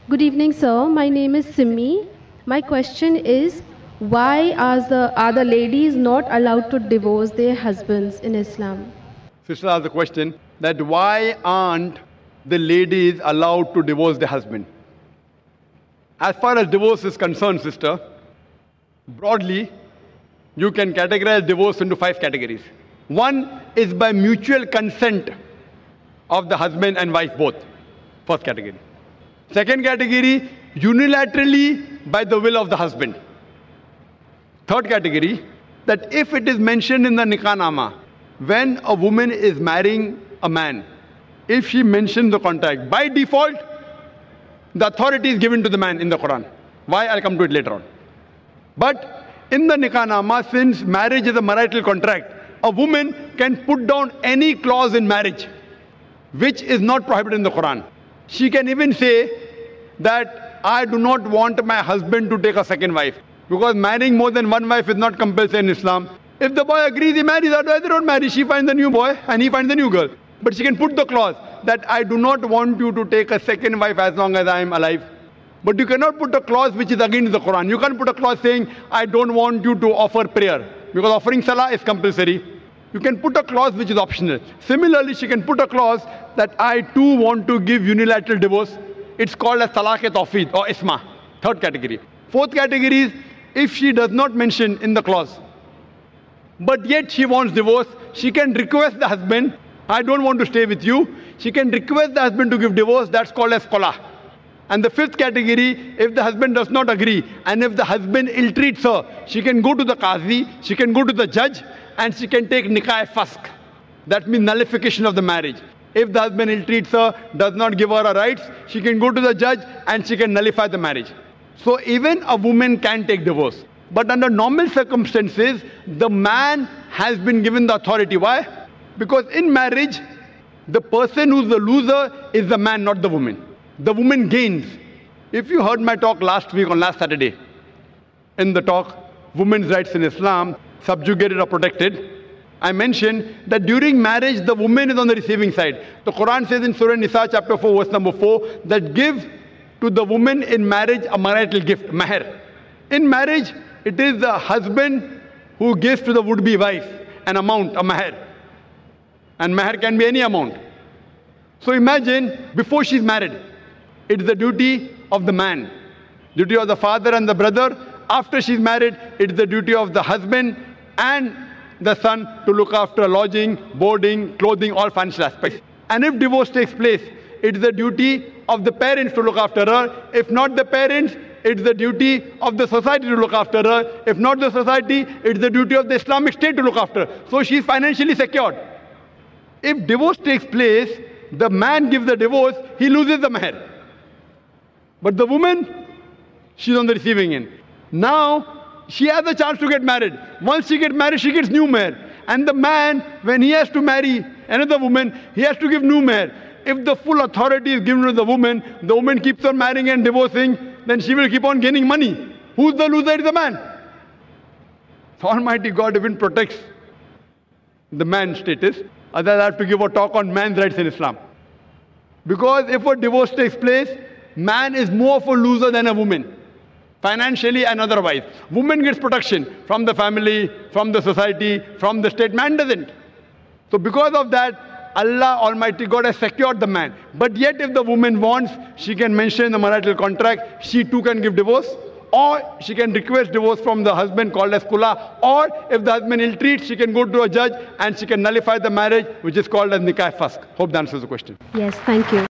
Good evening, sir. My name is Simi. My question is, why are the ladies not allowed to divorce their husbands in Islam? Sister asked the question that why aren't the ladies allowed to divorce their husband? As far as divorce is concerned, sister, broadly, you can categorize divorce into 5 categories. One is by mutual consent of the husband and wife both. First category. Second category, unilaterally by the will of the husband. Third category, that if it is mentioned in the Nikah-nama, when a woman is marrying a man, if she mentions the contract, by default, the authority is given to the man in the Quran. Why? I'll come to it later on. But in the Nikah-nama, since marriage is a marital contract, a woman can put down any clause in marriage which is not prohibited in the Quran. She can even say that I do not want my husband to take a second wife, because marrying more than one wife is not compulsory in Islam. If the boy agrees, he marries, otherwise they don't marry. She finds a new boy and he finds a new girl. But she can put the clause that I do not want you to take a second wife as long as I am alive. But you cannot put a clause which is against the Quran. You can't put a clause saying I don't want you to offer prayer, because offering salah is compulsory. You can put a clause which is optional. Similarly, she can put a clause that I too want to give unilateral divorce. It's called as talaq-e-tawfeed or isma. Third category. Fourth category is if she does not mention in the clause, but yet she wants divorce, she can request the husband, I don't want to stay with you. She can request the husband to give divorce. That's called as qala. And the fifth category, if the husband does not agree and if the husband ill-treats her, she can go to the qazi, she can go to the judge, and she can take nikah-e-fasq. That means nullification of the marriage. If the husband ill-treats her, does not give her her rights, she can go to the judge and she can nullify the marriage. So even a woman can take divorce. But under normal circumstances, the man has been given the authority. Why? Because in marriage, the person who's the loser is the man, not the woman. The woman gains. If you heard my talk last week on last Saturday, in the talk, Women's Rights in Islam, Subjugated or Protected, I mentioned that during marriage, the woman is on the receiving side. The Quran says in Surah Nisa, chapter 4, verse number 4, that give to the woman in marriage a marital gift, mahr. In marriage, it is the husband who gives to the would-be wife an amount, a mahr. And mahr can be any amount. So imagine, before she's married, it's the duty of the man, duty of the father and the brother. After she's married, it's the duty of the husband and the son to look after lodging, boarding, clothing, all financial aspects. And if divorce takes place, it's the duty of the parents to look after her. If not the parents, it's the duty of the society to look after her. If not the society, it's the duty of the Islamic State to look after her. So she's financially secured. If divorce takes place, the man gives the divorce, he loses the mahr. But the woman, she's on the receiving end. Now, she has a chance to get married. Once she gets married, she gets new mahr. And the man, when he has to marry another woman, he has to give new mahr. If the full authority is given to the woman keeps on marrying and divorcing, then she will keep on gaining money. Who's the loser? Is the man. So Almighty God even protects the man's status. Otherwise, I have to give a talk on man's rights in Islam. Because if a divorce takes place, man is more of a loser than a woman, financially and otherwise. Woman gets protection from the family, from the society, from the state. Man doesn't. So because of that, Allah Almighty God has secured the man. But yet if the woman wants, she can mention in the marital contract, she too can give divorce. Or she can request divorce from the husband, called as khula. Or if the husband ill-treats, she can go to a judge and she can nullify the marriage, which is called as nikah-e-fasq. Hope that answers the question. Yes, thank you.